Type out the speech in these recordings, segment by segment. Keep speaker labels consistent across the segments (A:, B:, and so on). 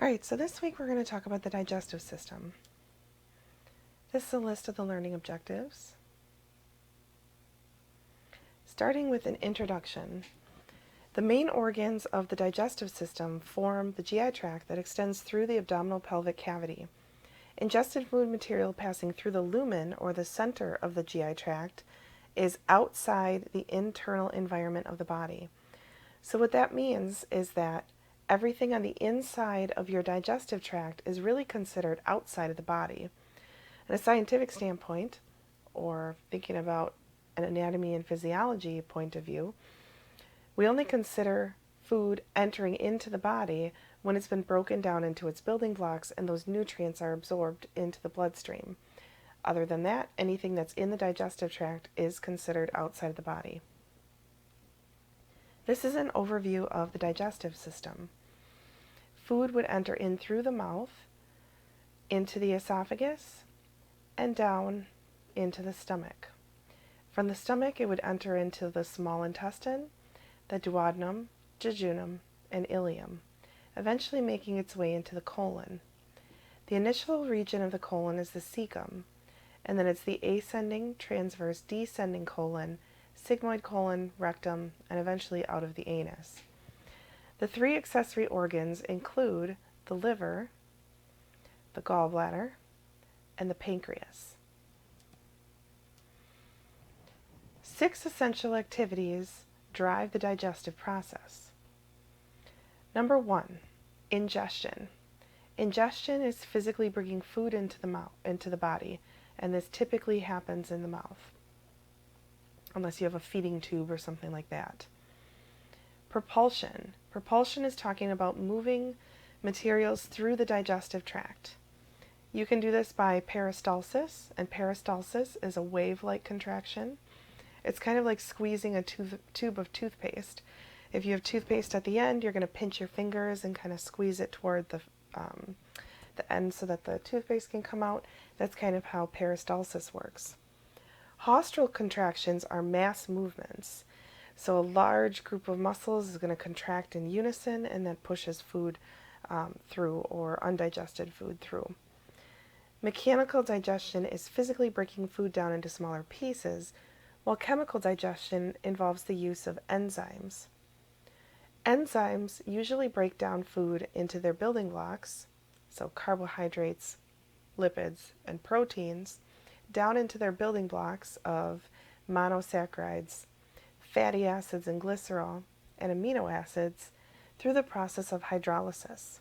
A: Alright, so this week we're going to talk about the digestive system. This is a list of the learning objectives. Starting with an introduction. The main organs of the digestive system form the GI tract that extends through the abdominal pelvic cavity. Ingested food material passing through the lumen, or the center of the GI tract, is outside the internal environment of the body. So what that means is that everything on the inside of your digestive tract is really considered outside of the body. In a scientific standpoint, or thinking about an anatomy and physiology point of view, we only consider food entering into the body when it's been broken down into its building blocks and those nutrients are absorbed into the bloodstream. Other than that, anything that's in the digestive tract is considered outside of the body. This is an overview of the digestive system. Food would enter in through the mouth, into the esophagus, and down into the stomach. From the stomach, it would enter into the small intestine, the duodenum, jejunum, and ileum, eventually making its way into the colon. The initial region of the colon is the cecum, and then it's the ascending, transverse, descending colon, sigmoid colon, rectum, and eventually out of the anus. The three accessory organs include the liver, the gallbladder, and the pancreas. 6 essential activities drive the digestive process. Number 1, ingestion. Ingestion is physically bringing food into the body, and this typically happens in the mouth, unless you have a feeding tube or something like that. Propulsion. Propulsion is talking about moving materials through the digestive tract. You can do this by peristalsis, and peristalsis is a wave-like contraction. It's kind of like squeezing a tube of toothpaste. If you have toothpaste at the end, you're going to pinch your fingers and kind of squeeze it toward the end so that the toothpaste can come out. That's kind of how peristalsis works. Haustral contractions are mass movements. So a large group of muscles is going to contract in unison and then pushes food through, or undigested food through. Mechanical digestion is physically breaking food down into smaller pieces, while chemical digestion involves the use of enzymes. Enzymes usually break down food into their building blocks, so carbohydrates, lipids, and proteins, down into their building blocks of monosaccharides, fatty acids and glycerol, and amino acids through the process of hydrolysis.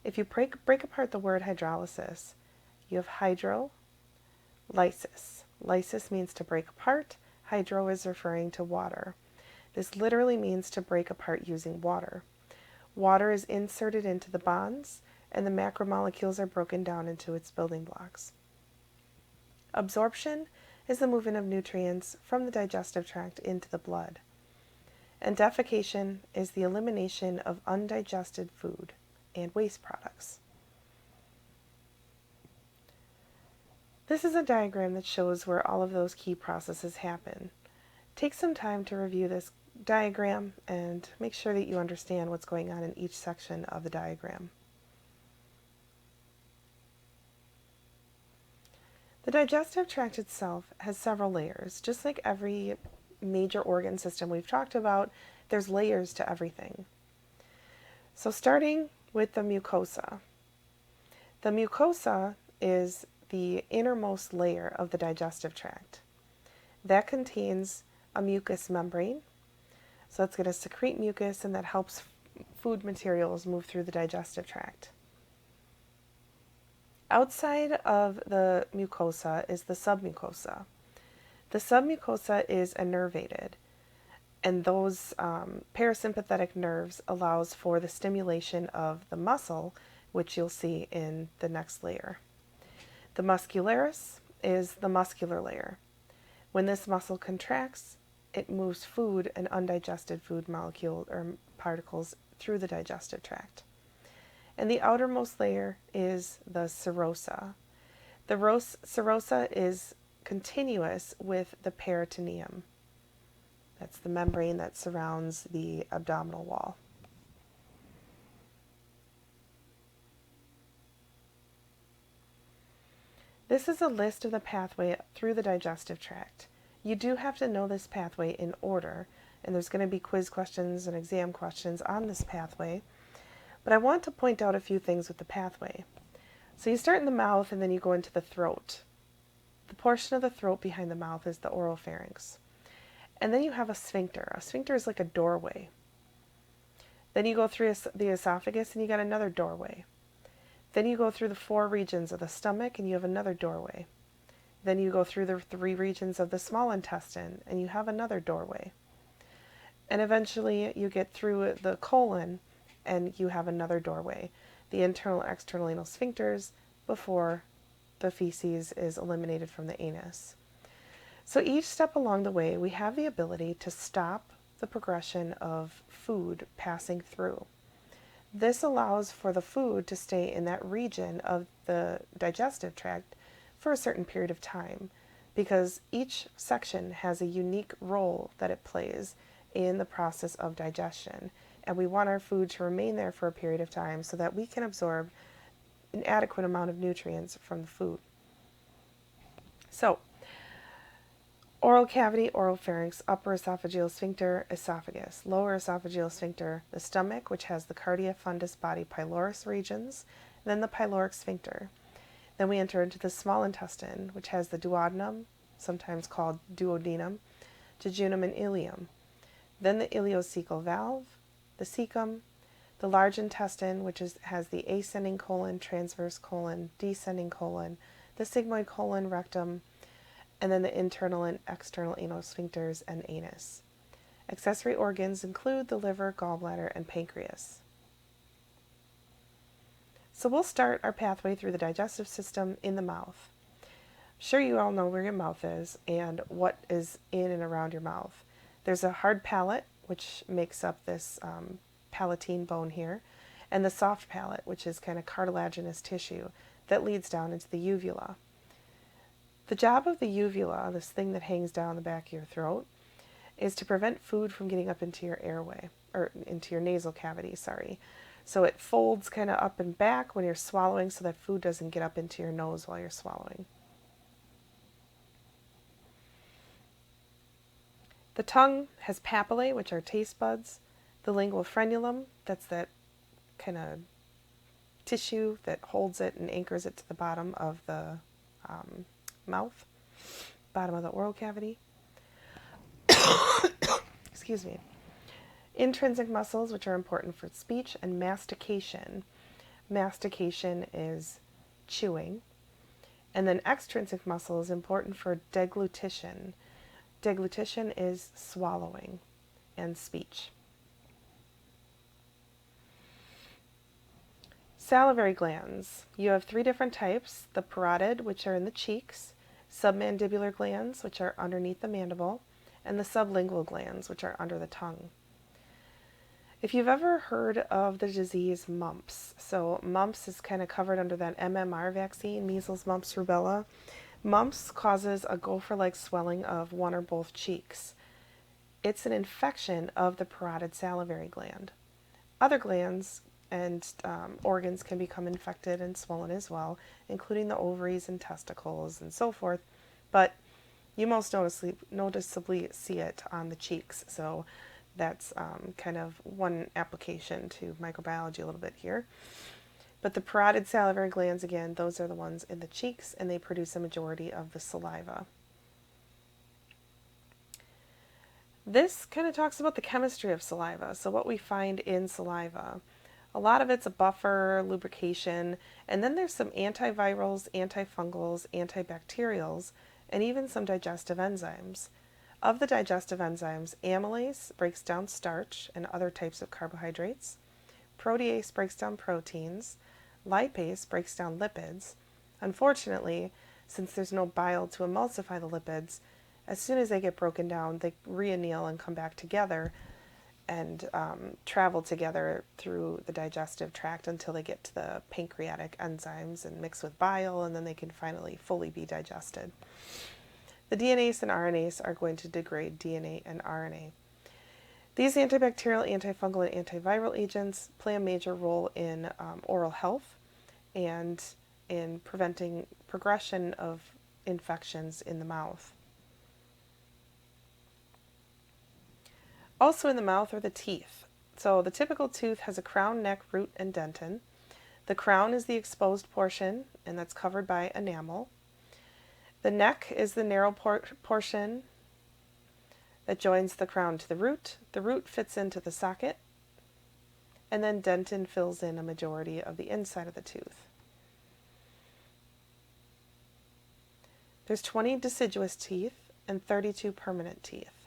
A: If you break apart the word hydrolysis, you have hydro, lysis. Lysis means to break apart. Hydro is referring to water. This literally means to break apart using water. Water is inserted into the bonds, and the macromolecules are broken down into its building blocks. Absorption is the movement of nutrients from the digestive tract into the blood. And defecation is the elimination of undigested food and waste products. This is a diagram that shows where all of those key processes happen. Take some time to review this diagram and make sure that you understand what's going on in each section of the diagram. The digestive tract itself has several layers. Just like every major organ system we've talked about, there's layers to everything. So starting with the mucosa. The mucosa is the innermost layer of the digestive tract. That contains a mucous membrane. So it's going to secrete mucus, and that helps food materials move through the digestive tract. Outside of the mucosa is the submucosa. The submucosa is innervated, and those parasympathetic nerves allows for the stimulation of the muscle, which you'll see in the next layer. The muscularis is the muscular layer. When this muscle contracts, it moves food and undigested food molecules or particles through the digestive tract. And the outermost layer is the serosa. The serosa is continuous with the peritoneum. That's the membrane that surrounds the abdominal wall. This is a list of the pathway through the digestive tract. You do have to know this pathway in order, and there's going to be quiz questions and exam questions on this pathway. But I want to point out a few things with the pathway. So you start in the mouth and then you go into the throat. The portion of the throat behind the mouth is the oropharynx. And then you have a sphincter. A sphincter is like a doorway. Then you go through the esophagus and you got another doorway. Then you go through the 4 regions of the stomach and you have another doorway. Then you go through the 3 regions of the small intestine and you have another doorway. And eventually you get through the colon and you have another doorway, the internal and external anal sphincters, before the feces is eliminated from the anus. So each step along the way, we have the ability to stop the progression of food passing through. This allows for the food to stay in that region of the digestive tract for a certain period of time, because each section has a unique role that it plays in the process of digestion. And we want our food to remain there for a period of time so that we can absorb an adequate amount of nutrients from the food. So, oral cavity, oropharynx, upper esophageal sphincter, esophagus, lower esophageal sphincter, the stomach, which has the cardia, fundus, body, pylorus regions, then the pyloric sphincter. Then we enter into the small intestine, which has the duodenum, sometimes called duodenum, jejunum, and ileum. Then the ileocecal valve, the cecum, the large intestine, which has the ascending colon, transverse colon, descending colon, the sigmoid colon, rectum, and then the internal and external anal sphincters and anus. Accessory organs include the liver, gallbladder, and pancreas. So we'll start our pathway through the digestive system in the mouth. I'm sure you all know where your mouth is and what is in and around your mouth. There's a hard palate, which makes up this palatine bone here, and the soft palate, which is kind of cartilaginous tissue that leads down into the uvula. The job of the uvula, this thing that hangs down the back of your throat, is to prevent food from getting up into your airway, or into your nasal cavity, sorry. So it folds kind of up and back when you're swallowing so that food doesn't get up into your nose while you're swallowing. The tongue has papillae, which are taste buds. The lingual frenulum, that's that kind of tissue that holds it and anchors it to the bottom of the mouth, bottom of the oral cavity. Excuse me. Intrinsic muscles, which are important for speech, and mastication. Mastication is chewing. And then extrinsic muscle is important for deglutition. Deglutition is swallowing and speech. Salivary glands. You have 3 different types: the parotid, which are in the cheeks, submandibular glands, which are underneath the mandible, and the sublingual glands, which are under the tongue. If you've ever heard of the disease mumps, so mumps is kind of covered under that MMR vaccine, measles, mumps, rubella. Mumps causes a gopher-like swelling of one or both cheeks. It's an infection of the parotid salivary gland. Other glands and organs can become infected and swollen as well, including the ovaries and testicles and so forth, but you most noticeably see it on the cheeks, so that's kind of one application to microbiology a little bit here. But the parotid salivary glands, again, those are the ones in the cheeks, and they produce a majority of the saliva. This kind of talks about the chemistry of saliva, so what we find in saliva. A lot of it's a buffer, lubrication, and then there's some antivirals, antifungals, antibacterials, and even some digestive enzymes. Of the digestive enzymes, amylase breaks down starch and other types of carbohydrates. Protease breaks down proteins. Lipase breaks down lipids. Unfortunately, since there's no bile to emulsify the lipids, as soon as they get broken down, they reanneal and come back together and travel together through the digestive tract until they get to the pancreatic enzymes and mix with bile, and then they can finally fully be digested. The DNase and RNase are going to degrade DNA and RNA. These antibacterial, antifungal, and antiviral agents play a major role in oral health and in preventing progression of infections in the mouth. Also in the mouth are the teeth. So the typical tooth has a crown, neck, root, and dentin. The crown is the exposed portion, and that's covered by enamel. The neck is the narrow portion that joins the crown to the root. The root fits into the socket, and then dentin fills in a majority of the inside of the tooth. There's 20 deciduous teeth and 32 permanent teeth.